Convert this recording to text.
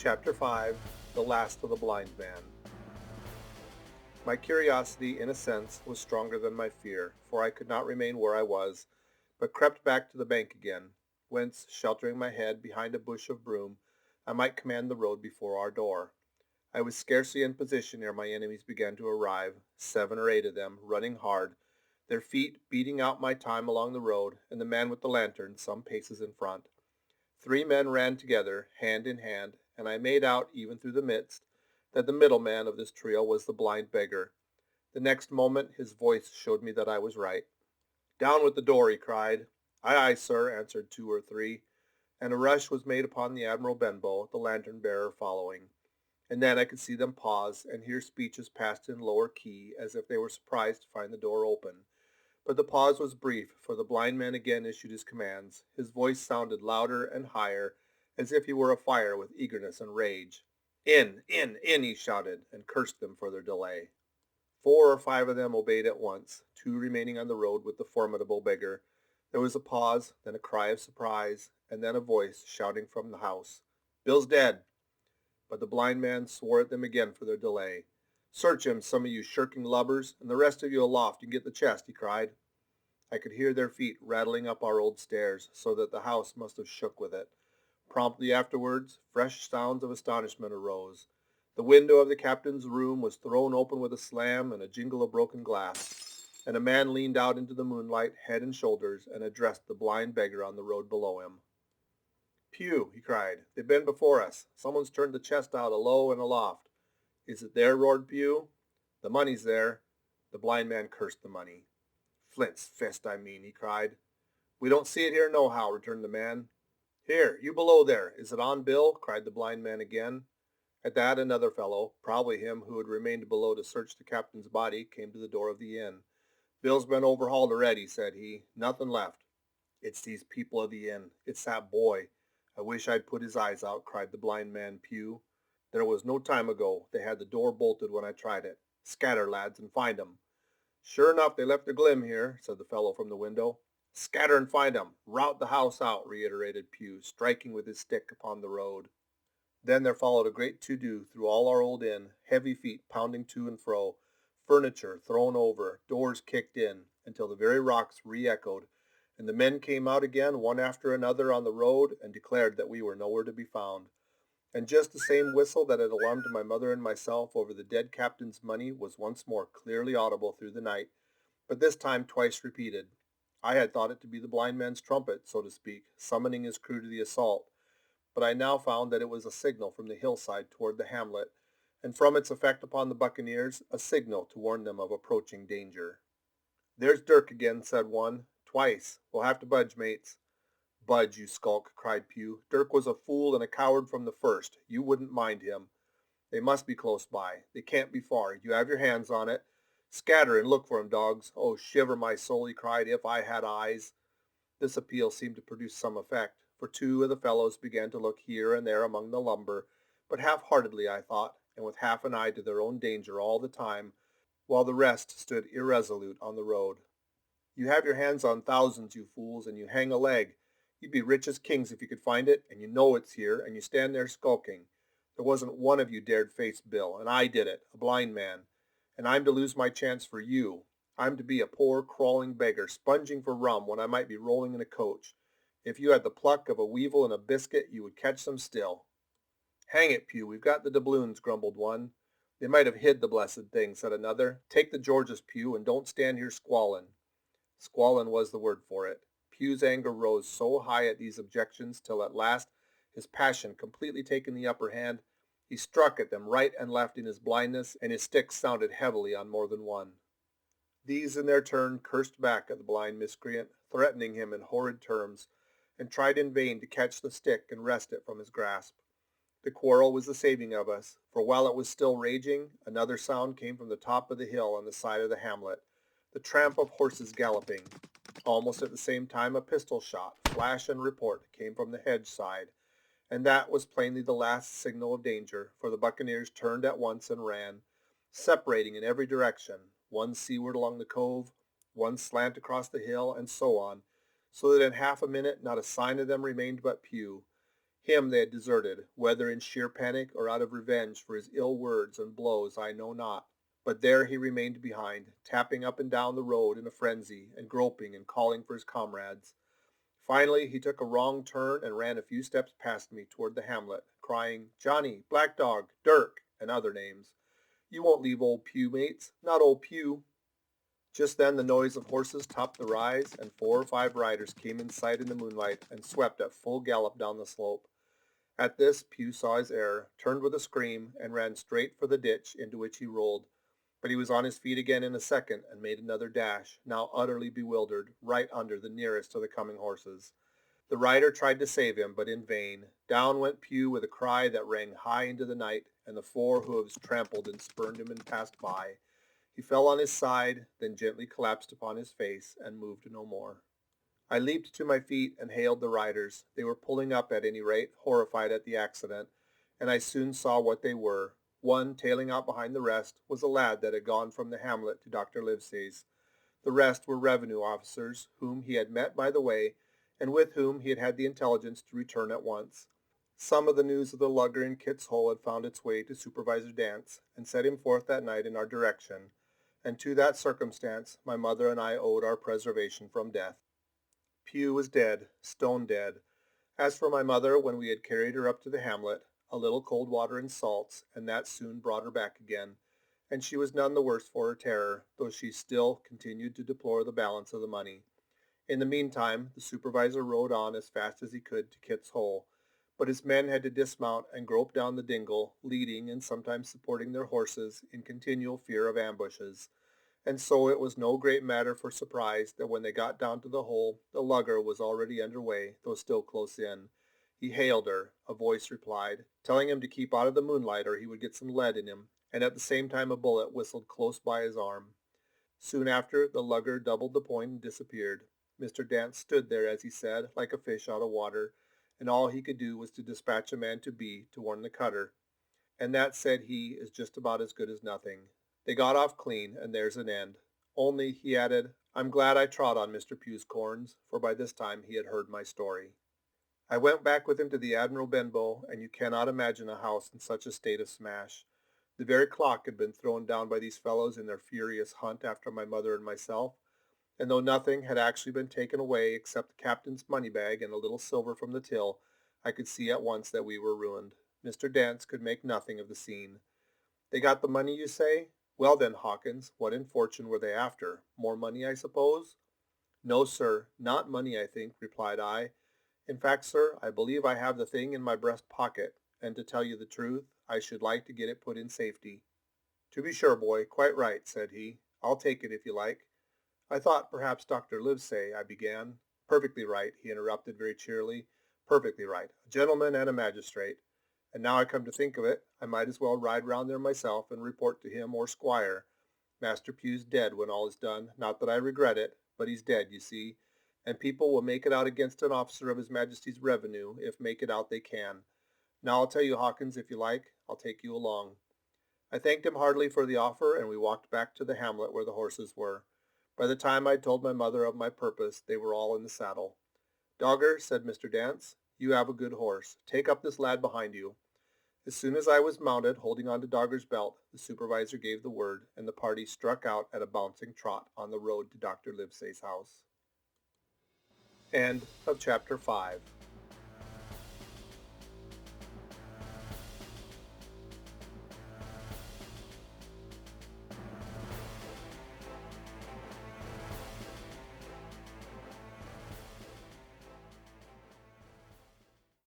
Chapter 5 The Last of the Blind Man. My curiosity, in a sense, was stronger than my fear, for I could not remain where I was, but crept back to the bank again, whence, sheltering my head behind a bush of broom, I might command the road before our door. I was scarcely in position ere my enemies began to arrive, 7 or 8 of them, running hard, their feet beating out my time along the road, and the man with the lantern some paces in front. 3 men ran together, hand in hand, and I made out, even through the midst, that the middle man of this trio was the blind beggar. The next moment his voice showed me that I was right. "Down with the door," he cried. "Aye, aye, sir," answered 2 or 3, and a rush was made upon the Admiral Benbow, the lantern-bearer following. And then I could see them pause, and hear speeches passed in lower key, as if they were surprised to find the door open. But the pause was brief, for the blind man again issued his commands. His voice sounded louder and higher, as if he were afire with eagerness and rage. "In, in," he shouted, and cursed them for their delay. 4 or 5 of them obeyed at once, 2 remaining on the road with the formidable beggar. There was a pause, then a cry of surprise, and then a voice shouting from the house, "Bill's dead!" But the blind man swore at them again for their delay. "Search him, some of you shirking lubbers, and the rest of you aloft and get the chest," he cried. I could hear their feet rattling up our old stairs, so that the house must have shook with it. Promptly afterwards, fresh sounds of astonishment arose. The window of the captain's room was thrown open with a slam and a jingle of broken glass, and a man leaned out into the moonlight, head and shoulders, and addressed the blind beggar on the road below him. "Pew," he cried, "they've been before us. Someone's turned the chest out alow and aloft." "Is it there?" roared Pew. "The money's there." The blind man cursed the money. "Flint's fist, I mean," he cried. "We don't see it here nohow," returned the man. "Here, you below there, is it on, Bill?" cried the blind man again. At that another fellow, probably him who had remained below to search the captain's body, came to the door of the inn. "Bill's been overhauled already," said he. "Nothing left." "It's these people of the inn. It's that boy. I wish I'd put his eyes out," cried the blind man Pew. "There was no time ago. They had the door bolted when I tried it. Scatter, lads, and find 'em." "Sure enough, they left a glim here," said the fellow from the window. "Scatter and find 'em. Rout the house out," reiterated Pew, striking with his stick upon the road. Then there followed a great to-do through all our old inn, heavy feet pounding to and fro, furniture thrown over, doors kicked in, until the very rocks re-echoed, and the men came out again one after another on the road and declared that we were nowhere to be found. And just the same whistle that had alarmed my mother and myself over the dead captain's money was once more clearly audible through the night, but this time twice repeated. I had thought it to be the blind man's trumpet, so to speak, summoning his crew to the assault, but I now found that it was a signal from the hillside toward the hamlet, and from its effect upon the buccaneers, a signal to warn them of approaching danger. "There's Dirk again," said one. "Twice. We'll have to budge, mates." "Budge, you skulk," cried Pew. "Dirk was a fool and a coward from the first. You wouldn't mind him. They must be close by. They can't be far. You have your hands on it. Scatter and look for him, dogs. Oh, shiver my soul," he cried, "if I had eyes." This appeal seemed to produce some effect, for 2 of the fellows began to look here and there among the lumber, but half-heartedly, I thought, and with half an eye to their own danger all the time, while the rest stood irresolute on the road. "You have your hands on thousands, you fools, and you hang a leg. You'd be rich as kings if you could find it, and you know it's here, and you stand there skulking. There wasn't one of you dared face Bill, and I did it, a blind man. And I'm to lose my chance for you. I'm to be a poor, crawling beggar, sponging for rum when I might be rolling in a coach. If you had the pluck of a weevil and a biscuit, you would catch them still." "Hang it, Pew, we've got the doubloons," grumbled one. "They might have hid the blessed thing," said another. "Take the Georges, Pew, and don't stand here squalling." Squalling was the word for it. Pew's anger rose so high at these objections till at last, his passion completely taking the upper hand, he struck at them right and left in his blindness, and his stick sounded heavily on more than one. These in their turn cursed back at the blind miscreant, threatening him in horrid terms, and tried in vain to catch the stick and wrest it from his grasp. The quarrel was the saving of us, for while it was still raging, another sound came from the top of the hill on the side of the hamlet, the tramp of horses galloping. Almost at the same time a pistol shot, flash and report, came from the hedge side, and that was plainly the last signal of danger, for the buccaneers turned at once and ran, separating in every direction, one seaward along the cove, one slant across the hill, and so on, so that in half a minute not a sign of them remained but Pew. Him they had deserted, whether in sheer panic or out of revenge for his ill words and blows I know not. But there he remained behind, tapping up and down the road in a frenzy, and groping and calling for his comrades. Finally he took a wrong turn and ran a few steps past me toward the hamlet, crying, "Johnny, Black Dog, Dirk," and other names. "You won't leave old Pew, mates, not old Pew." Just then the noise of horses topped the rise, and 4 or 5 riders came in sight in the moonlight and swept at full gallop down the slope. At this Pew saw his error, turned with a scream, and ran straight for the ditch into which he rolled. But he was on his feet again in a second and made another dash, now utterly bewildered, right under the nearest of the coming horses. The rider tried to save him, but in vain. Down went Pew with a cry that rang high into the night, and the 4 hoofs trampled and spurned him and passed by. He fell on his side, then gently collapsed upon his face and moved no more. I leaped to my feet and hailed the riders. They were pulling up at any rate, horrified at the accident, and I soon saw what they were. One, tailing out behind the rest, was a lad that had gone from the hamlet to Dr. Livesey's. The rest were revenue officers, whom he had met by the way, and with whom he had had the intelligence to return at once. Some of the news of the lugger in Kit's Hole had found its way to Supervisor Dance, and set him forth that night in our direction, and to that circumstance my mother and I owed our preservation from death. Pew was dead, stone dead. As for my mother, when we had carried her up to the hamlet, a little cold water and salts, and that soon brought her back again, and she was none the worse for her terror, though she still continued to deplore the balance of the money. In the meantime, the supervisor rode on as fast as he could to Kit's Hole, but his men had to dismount and grope down the dingle, leading and sometimes supporting their horses in continual fear of ambushes. And so it was no great matter for surprise that when they got down to the hole, the lugger was already under way, though still close in. He hailed her, a voice replied, telling him to keep out of the moonlight or he would get some lead in him, and at the same time a bullet whistled close by his arm. Soon after, the lugger doubled the point and disappeared. Mr. Dance stood there, as he said, like a fish out of water, and all he could do was to dispatch a man to B to warn the cutter. And that, said he, is just about as good as nothing. They got off clean, and there's an end. Only, he added, I'm glad I trod on Mr. Pew's corns, for by this time he had heard my story. I went back with him to the Admiral Benbow, and you cannot imagine a house in such a state of smash. The very clock had been thrown down by these fellows in their furious hunt after my mother and myself, and though nothing had actually been taken away except the captain's money bag and a little silver from the till, I could see at once that we were ruined. Mr. Dance could make nothing of the scene. They got the money, you say? Well then, Hawkins, what in fortune were they after? More money, I suppose? No, sir, not money, I think, replied I. In fact, sir, I believe I have the thing in my breast pocket, and to tell you the truth, I should like to get it put in safety. To be sure, boy, quite right, said he. I'll take it if you like. I thought perhaps Dr. Livesey, I began. Perfectly right, he interrupted very cheerily. Perfectly right. A gentleman and a magistrate. And now I come to think of it, I might as well ride round there myself and report to him or Squire. Master Pew's dead when all is done. Not that I regret it, but he's dead, you see, and people will make it out against an officer of His Majesty's revenue, if make it out they can. Now I'll tell you, Hawkins, if you like, I'll take you along. I thanked him heartily for the offer, and we walked back to the hamlet where the horses were. By the time I told my mother of my purpose, they were all in the saddle. Dogger, said Mr. Dance, you have a good horse. Take up this lad behind you. As soon as I was mounted, holding on to Dogger's belt, the supervisor gave the word, and the party struck out at a bouncing trot on the road to Dr. Livesey's house. End of chapter 5.